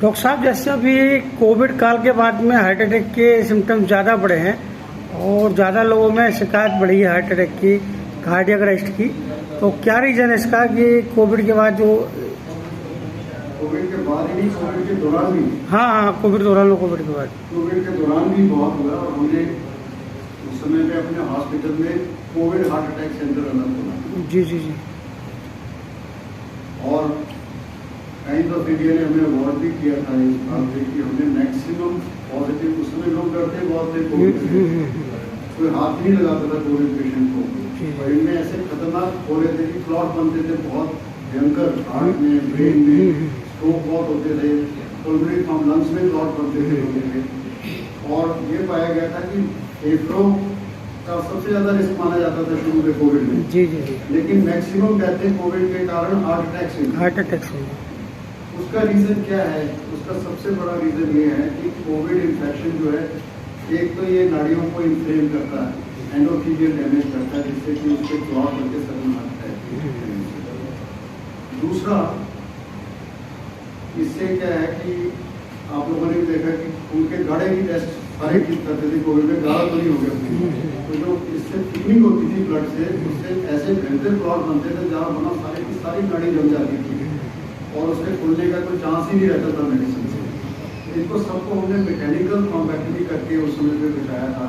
Doctor साहब, जैसे अभी कोविड काल के बाद में हार्ट अटैक के सिम्टम्स ज़्यादा बढ़े हैं और ज़्यादा लोगों में शिकायत बढ़ी है हार्ट अटैक की, कार्डियक अरेस्ट की, तो क्या रीज़न है इसका कि कोविड के बाद जो कोविड के बाद ही नहीं, कोविड के दौरान भी। हाँ, कोविड दौरान, कोविड के बाद, कोविड के दौरान भी बहुत हुआ और हमने उस समय पे अपने हॉस्पिटल में कोविड हार्ट अटैक सेंटर अलग खोला। जी जी जी। और टाइम्स ऑफ इंडिया ने हमें अवार्ड भी किया था इस बात पे कि हमने मैक्सिमम पॉजिटिव, उस समय लोग डरते बहुत थे कोविड से, कोई हाथ नहीं लगाता था कोविड पेशेंट को, और इनमें ऐसे खतरनाक हो रहे थे कि क्लॉट बनते थे बहुत भयंकर, हार्ट में, ब्रेन में स्ट्रोक बहुत होते थे, पल्मोनरी फ्रॉम लंग्स में क्लॉट बनते थे। और ये पाया गया था कि फेफड़ों का सबसे ज्यादा रिस्क माना जाता था शुरू में कोविड में। जी जी जी। लेकिन मैक्सिमम डेथ कोविड के कारण हार्ट अटैक से। उसका रीजन क्या है? उसका सबसे बड़ा रीजन ये है कि कोविड इन्फेक्शन जो है, एक तो ये नाड़ियों को इन्फ्लेम करता है, एंडोथेलियल डैमेज करता है, जिससे कि उसके क्लॉट करके सडन हार्ट अटैक। दूसरा, इससे क्या है कि आप लोगों ने भी देखा कि उनके गाढ़े की टेस्ट सारे ठीक करते थे कोविड में, गाढ़ा तो नहीं हो गया, तो जो इससे थिकनिंग होती थी ब्लड से, उससे ऐसे भयंकर क्लॉट बनते थे जहाँ बना सारे की सारी नाड़ी जम जाती थी और उसके खुलने का कोई चांस ही नहीं रहता था मेडिसिन से। इनको सबको हमने मैकेनिकल थ्रोम्बेक्टमी करके उस समय पे बचाया था।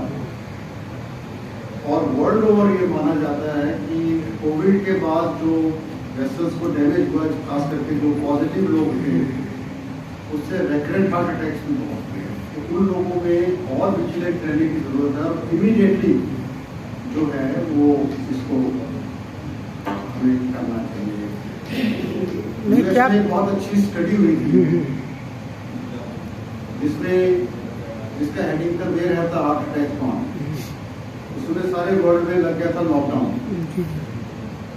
और वर्ल्ड ओवर ये माना जाता है कि कोविड के बाद जो वेसल्स को डैमेज हुआ, खास करके जो पॉजिटिव लोग थे, उससे रेकरेंट हार्ट अटैक्स भी बहुत हुए। तो उन लोगों में और विजिलेंट रहने की जरूरत है और इमीडिएटली जो है वो इसको हमें करना चाहिए। क्या बहुत अच्छी स्टडी हुई थी जिसमें जिसका हेडिंग था there have the heart attack कौन, उसमें सारे वर्ल्ड में लग गया था लॉकडाउन,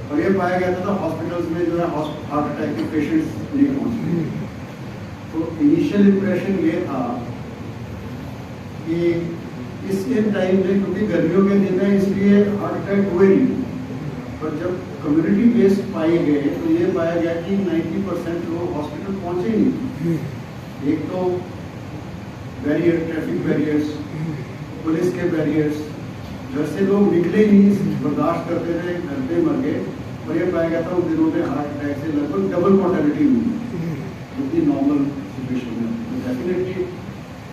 और ये पाया गया था हॉस्पिटल्स में जो है हार्ट अटैक के पेशेंट्स नहीं पहुंच। तो इनिशियल इम्प्रेशन ये था कि इस टाइम में, क्योंकि गर्मियों के दिन है इसलिए हार्ट अटैक हुए नहीं, पर जब कम्युनिटी बेस्ड पाए गए तो ये पाया गया कि 90% लोग हॉस्पिटल पहुंचे ही नहीं। एक तो बैरियर, ट्रैफिक बैरियर्स, पुलिस के बैरियर्स, घर से लोग निकले ही नहीं, बर्दाश्त करते रहे, घर पे मर गए। और ये पाया गया था उन दिनों में हार्ट अटैक से लगभग डबल मॉर्टेलिटी हुई, जो कि नॉर्मल सिचुएशन में। तो डेफिनेटली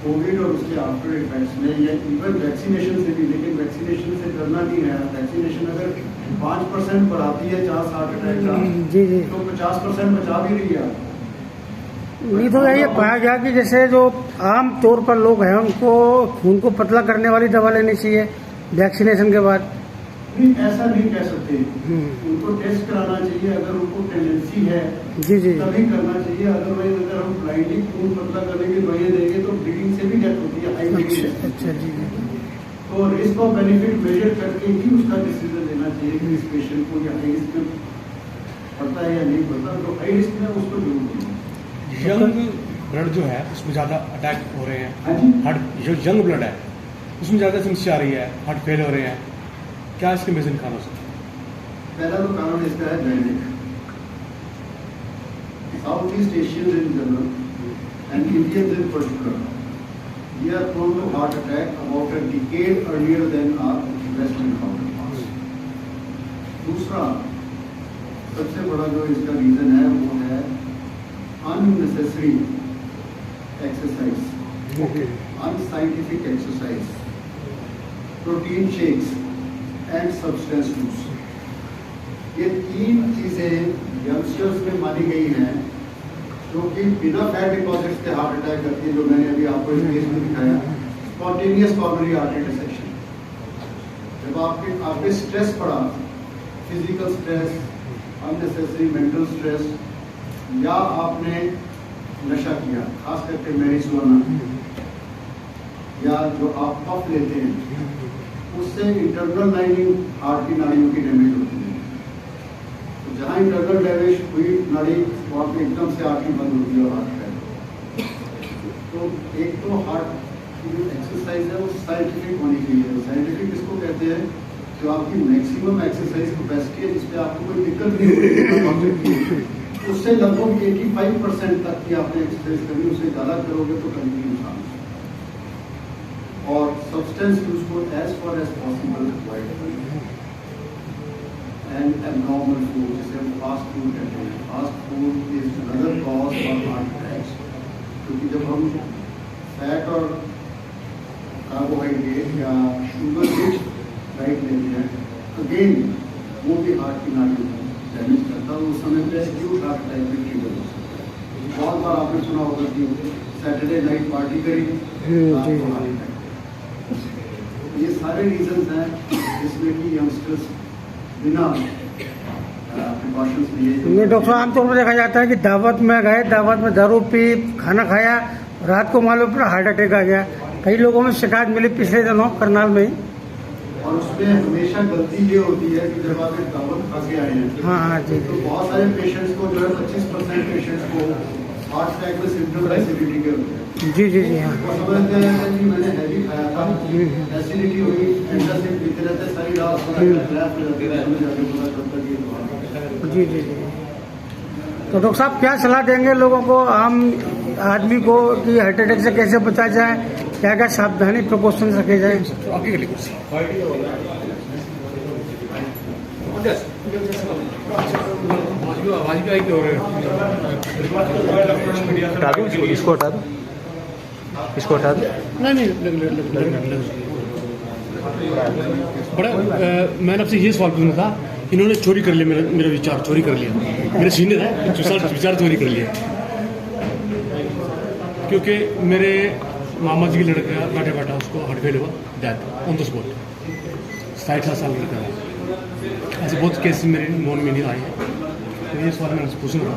कोविड और उसके आफ्टर इफेक्ट्स में, या इवन वैक्सीनेशन से भी, लेकिन वैक्सीनेशन से डरना नहीं है। वैक्सीनेशन अगर 5% बढ़ाती है चांस हार्ट अटैक का, तो 50% बचा भी रही है। नहीं तो ये पाया गया कि जैसे जो आम तौर पर लोग हैं उनको खून को पतला करने वाली दवा लेनी चाहिए वैक्सीनेशन के बाद। नहीं, ऐसा नहीं कह सकते, उनको टेस्ट कराना चाहिए अगर उनको टेंडेंसी है। जी जी। तभी करना चाहिए, अदरवाइज अगर हम ब्लाइंडली खून पतला करने की दवाइयाँ देंगे तो ब्लीडिंग से भी डेथ होती है, हाई ब्लीडिंग। अच्छा जी। तो रिस्क और बेनिफिट मेजर करके ही उसका डिसीजन लेना चाहिए कि इस पेशेंट को या हाई रिस्क में पड़ता है या नहीं पड़ता। तो हाई रिस्क में उसको जरूर देना। यंग ब्लड जो है उसमें ज़्यादा अटैक हो रहे हैं। हाँ जी। हार्ट जो यंग ब्लड है उसमें ज़्यादा समस्या आ रही है, हार्ट फेल हो रहे हैं, क्या इसके मेजर कारण हो सकते हैं? पहला तो कारण इसका है genetic. South east Asians in general and Indians in particular, we are prone to heart attack about a decade earlier than our western counterparts. दूसरा सबसे बड़ा जो इसका रीजन है वो है unnecessary exercise, unscientific exercise, protein shakes and substance use. ये तीन चीजें यंगस्टर्स में मानी गई हैं जो कि बिना फैट डिपॉजिट्स के हार्ट अटैक करती है, जो मैंने अभी आपको इस केस में दिखाया, स्पॉन्टेनियस कॉरोनरी आर्टरी डिसेक्शन। जब आपके स्ट्रेस पड़ा, physical stress, unnecessary mental stress, या आपने नशा किया, खास करके मैरिजुआना, या जो आप पफ लेते हैं, उससे इंटरनल लाइनिंग हार्ट की नाड़ियों की डैमेज होती है। तो जहाँ इंटरनल डैमेज हुई नाड़ी, वहाँ पे एकदम से आर्टरी बंद होती है और हार्ट अटैक। तो एक तो हार्ट की जो एक्सरसाइज है वो साइंटिफिक होनी चाहिए। साइंटिफिक किसको कहते हैं? जो आपकी मैक्सिमम एक्सरसाइज कैपेसिटी है, जिसपे आपको कोई दिक्कत नहीं होती। उससे लगभग 85% तक की आपने एक्सरसाइज करनी, उससे ज़्यादा करोगे तो कंटिन्यू नुकसान और सब्सटेंस यूज को as far as possible avoid करें एंड एबनॉर्मल फूड, जिसे हम फास्ट फूड कहते हैं। Fast food is another cause for heart attacks, क्योंकि जब हम फैट और कार्बोहाइड्रेट या शुगर रिच डाइट लेते हैं, अगेन वो भी हार्ट की नाड़ी डैमेज करता है। उस समय पे एक्यूट हार्ट अटैक में ट्रिगर हो सकता है। बहुत बार आपने सुना होगा कि सैटरडे नाइट पार्टी करी, ये सारे रीजंस हैं जिसमें कि यंगस्टर्स बिना प्रिकॉशंस लिए। डॉक्टर आमतौर पर देखा जाता है कि दावत में गए, दावत में दारू पी, खाना खाया, रात को मालूम पड़ा हार्ट अटैक आ गया। कई लोगों में शिकायत मिली पिछले दिनों करनाल में ही। और उसमें हमेशा गलती ये होती है कि जब आप एक दावत खा के आए हैं, हाँ जी, तो बहुत सारे पेशेंट्स को जो है 25% पेशेंट्स को हार्ट अटैक में सिम्टम एसिडिटी के होते हैं। जी जी जी, हाँ वो समझते हैं कि मैंने हैवी खाया था, एसिडिटी हुई, एंटासिड पीते रहते सारी रात, जी जी जी। तो डॉक्टर साहब क्या सलाह देंगे लोगों को, आम आदमी को, कि हार्ट अटैक से कैसे बचा जाए, क्या क्या सावधानी प्रिकॉशन रखे जाए? आगे के लिए कुछ आवाज भी आई क्यों हो रहे हटा दो इसको हटा दो, इसको हटा दो। नहीं बड़ा मैंने आपसे ये सवाल पूछना था, इन्होंने चोरी कर लिया, मेरा विचार चोरी कर लिया, मेरे सीनियर है, विचार चोरी कर लिया। क्योंकि मेरे मामा जी की लड़का बैठा उसको हार्ट फेल हुआ, डेथ ऑन द स्पॉट, 60 साल लड़का है। ऐसे बहुत केस मेरे नॉन में नहीं आए हैं, तो ये सवाल मैंने आपसे पूछना था।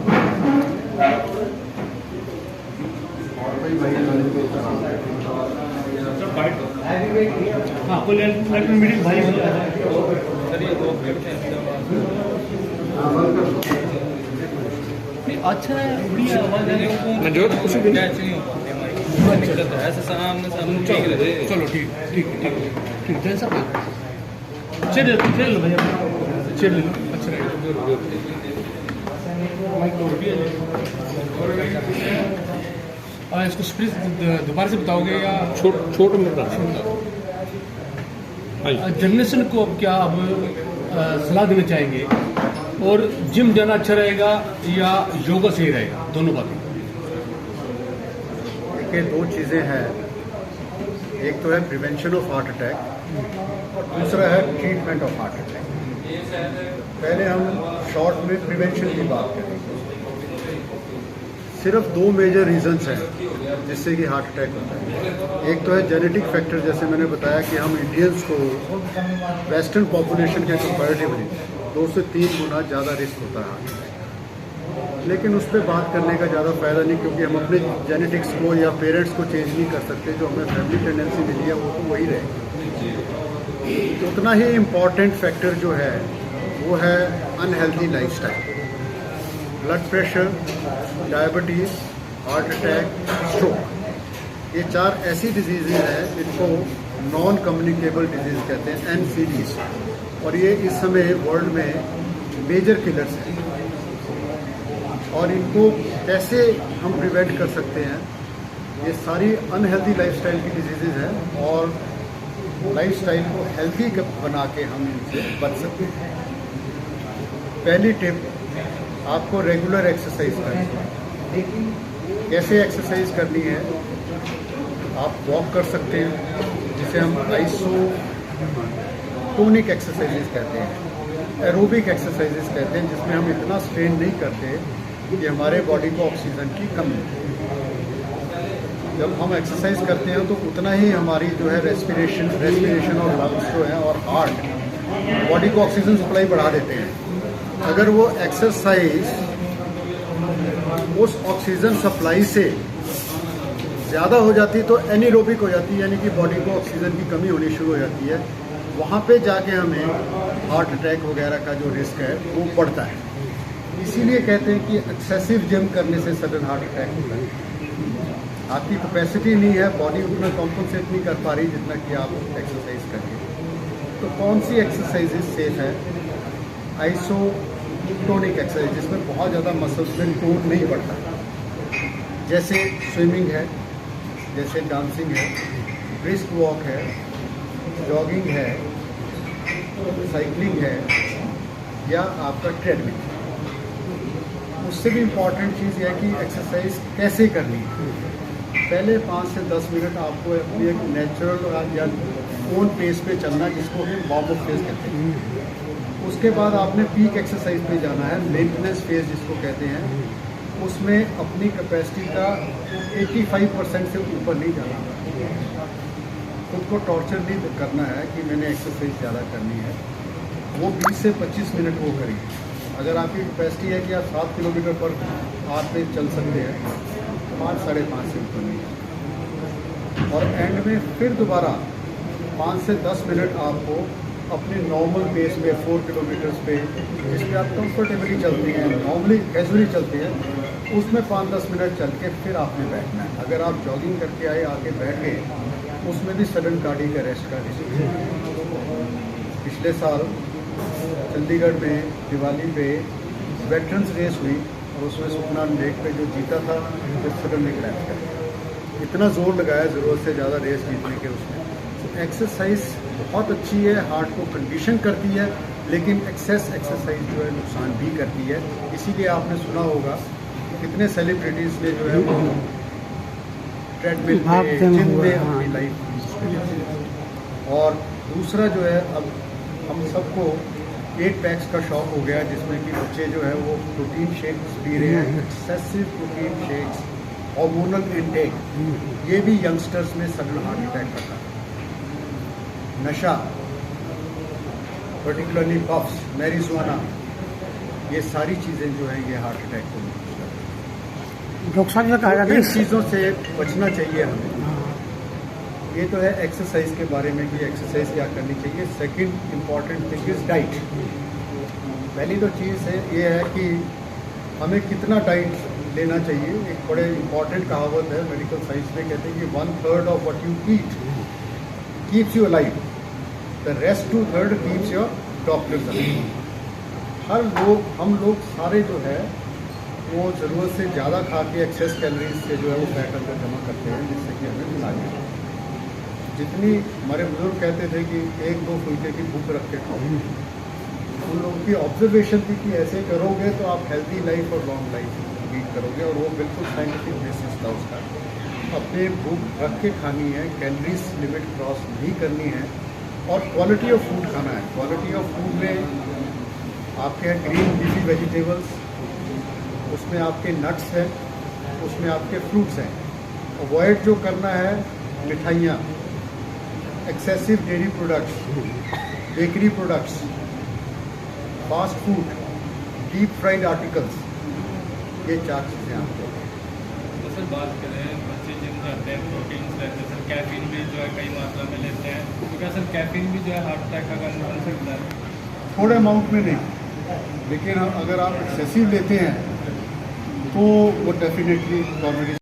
हाँ कोई मीटिंग भाई अच्छा है, बढ़िया आवाज है, जो कुछ भी ऐसे सामने चलो ठीक जैसा चल लो भैया, चल लो, अच्छा रहेगा। इसको स्प्रिट दोबारा से बताओगे या छोट में जनरेशन को अब क्या अब सलाह देना चाहेंगे, और जिम जाना अच्छा रहेगा या योगा सही रहेगा, दोनों बातें? देखिए, दो चीज़ें हैं, एक तो है प्रिवेंशन ऑफ हार्ट अटैक और दूसरा है ट्रीटमेंट ऑफ हार्ट अटैक। पहले हम शॉर्ट में प्रिवेंशन की बात करें। सिर्फ दो मेजर रीजंस हैं जिससे कि हार्ट अटैक होता है। एक तो है जेनेटिक फैक्टर, जैसे मैंने बताया कि हम इंडियंस को वेस्टर्न पॉपुलेशन के कंपैरेटिवली 2 से 3 गुना ज़्यादा रिस्क होता है हार्ट अटैक। लेकिन उस पर बात करने का ज़्यादा फ़ायदा नहीं, क्योंकि हम अपने जेनेटिक्स को या पेरेंट्स को चेंज नहीं कर सकते। जो हमें फैमिली टेंडेंसी मिली है वो तो वही रहेगी। उतना ही इम्पॉर्टेंट फैक्टर जो है वो है unhealthy lifestyle. Blood pressure, diabetes, heart attack, stroke, ये 4 ऐसी डिजीज़ हैं जिनको नॉन कम्युनिकेबल डिजीज़ कहते हैं, NCDs, और ये इस समय वर्ल्ड में मेजर किलर्स हैं। और इनको कैसे हम प्रिवेंट कर सकते हैं? ये सारी अनहेल्दी लाइफस्टाइल की डिजीज़ हैं, और लाइफस्टाइल को हेल्दी बना के हम इनसे बच सकते हैं। पहली टिप, आपको रेगुलर एक्सरसाइज करनी है। कैसे एक्सरसाइज करनी है? आप वॉक कर सकते हैं, जिसे हम आइसोटोनिक एक्सरसाइजेज कहते हैं, एरोबिक एक्सरसाइजेज कहते हैं, जिसमें हम इतना स्ट्रेन नहीं करते कि हमारे बॉडी को ऑक्सीजन की कमी हो। जब हम एक्सरसाइज करते हैं तो उतना ही हमारी जो है रेस्पिरेशन और लंग्स जो है और हार्ट बॉडी को ऑक्सीजन सप्लाई बढ़ा देते हैं। अगर वो एक्सरसाइज उस ऑक्सीजन सप्लाई से ज़्यादा हो जाती तो एनीरोबिक हो जाती है, यानी कि बॉडी को ऑक्सीजन की कमी होनी शुरू हो जाती है। वहाँ पे जाके हमें हार्ट अटैक वगैरह का जो रिस्क है वो बढ़ता है। इसीलिए कहते हैं कि एक्सेसिव जिम करने से सडन हार्ट अटैक होता है। आपकी कैपेसिटी नहीं है, बॉडी उतना कॉम्पनसेट नहीं कर पा रही जितना कि आप एक्सरसाइज करिए। तो कौन सी एक्सरसाइजेज सेफ है? टोनिक एक्सरसाइज जिसमें बहुत ज़्यादा मसल्स में टोन नहीं बढ़ता, जैसे स्विमिंग है, जैसे डांसिंग है, ब्रिस्क वॉक है, जॉगिंग है, साइकिलिंग है या आपका ट्रेडमिल। उससे भी इम्पॉर्टेंट चीज़ यह है कि एक्सरसाइज कैसे करनी है। पहले 5 से 10 मिनट आपको अपनी एक नेचुरल या ओन पेस पे चलना, जिसको हम वार्म अप फेज कहते हैं। उसके बाद आपने पीक एक्सरसाइज पे जाना है, मेंटेनेंस फेज जिसको कहते हैं। उसमें अपनी कैपेसिटी का 85% से ऊपर नहीं जाना, खुद को टॉर्चर नहीं करना है कि मैंने एक्सरसाइज ज़्यादा करनी है। वो 20 से 25 मिनट वो करिए। अगर आपकी कैपेसिटी है कि आप 7 किलोमीटर पर आवर पे चल सकते हैं, 5 साढ़े 5 से ऊपर नहीं। और एंड में फिर दोबारा 5 से 10 मिनट आपको अपने नॉर्मल पेस पे 4 किलोमीटर्स पे, जिस पे आप कंफर्टेबली चलते हैं, नॉर्मली कैजुअली चलते हैं, उसमें 5-10 मिनट चल के फिर आपने बैठना है। अगर आप जॉगिंग करके आए, आके बैठ गए, उसमें भी सडन कार्डियक अरेस्ट का रिस्क है। पिछले साल चंडीगढ़ में दिवाली पे वेटरन्स रेस हुई और उसमें सुखना लेक पे जो जीता था वो सडन क्रैश कर गया। इतना जोर लगाया ज़रूरत से ज़्यादा रेस जीतने के उसमें। तो एक्सरसाइज बहुत अच्छी है, हार्ट को कंडीशन करती है, लेकिन एक्सेस एक्सरसाइज जो है नुकसान भी करती है। इसीलिए आपने सुना होगा कितने सेलिब्रिटीज़ ने जो है वो ट्रेडमिल पे, जिम में अपनी लाइफ। और दूसरा जो है, अब हम सबको 8 पैक्स का शौक हो गया, जिसमें कि बच्चे जो है वो प्रोटीन शेक्स पी रहे हैं, excessive protein shakes, hormonal intake, ये भी यंगस्टर्स में सडन हार्ट अटैक करता है। नशा, पर्टिकुलरली पफ्स, मैरिजुआना, ये सारी चीज़ें जो हैं ये हार्ट अटैक को डॉक्टर साहब ने कहा जाता है इन चीज़ों से बचना चाहिए हमें। ये तो है एक्सरसाइज के बारे में कि एक्सरसाइज क्या करनी चाहिए। Second important thing is diet. पहली तो चीज़ है ये है कि हमें कितना डाइट लेना चाहिए। एक बड़े इम्पॉर्टेंट कहावत है मेडिकल साइंस में, कहते हैं कि 1/3 of what you eat keeps you alive, the rest 2/3 keeps your doctors alive. हम लोग सारे जो है वो ज़रूरत से ज़्यादा खा के एक्सेस कैलोरीज से जो है वो फैट अंदर जमा करते हैं, जिससे कि हमें बीमारी। जितनी हमारे बुजुर्ग कहते थे कि 1-2 फुलके की भूख रख के खाओ, उन लोगों की ऑब्जर्वेशन थी कि ऐसे करोगे तो आप हेल्दी लाइफ और लॉन्ग लाइफ लीड करोगे, और वो बिल्कुल साइंटिफिक बेसिस था उसका। अपने भूख रख के खानी है, कैलोरीज लिमिट क्रॉस नहीं करनी है, और क्वालिटी ऑफ फूड खाना है। क्वालिटी ऑफ फूड में आपके हैं ग्रीन लीफी वेजिटेबल्स, उसमें आपके नट्स हैं, उसमें आपके फ्रूट्स हैं। अवॉइड जो करना है मिठाइयाँ, excessive dairy products, bakery products, fast food, deep fried articles, ये 4 चीज़ें आपको। तो सर बात करें, बच्चे जिम जाते हैं, प्रोटीन्स लेते हैं, सर कैफीन भी जो है कई मात्रा में लेते हैं, तो क्या सर कैफीन भी जो है हार्ट अटैक का कारण बन सकता है? थोड़े अमाउंट में नहीं, लेकिन अगर आप एक्सेसिव लेते हैं तो वो डेफिनेटली कॉर्नरी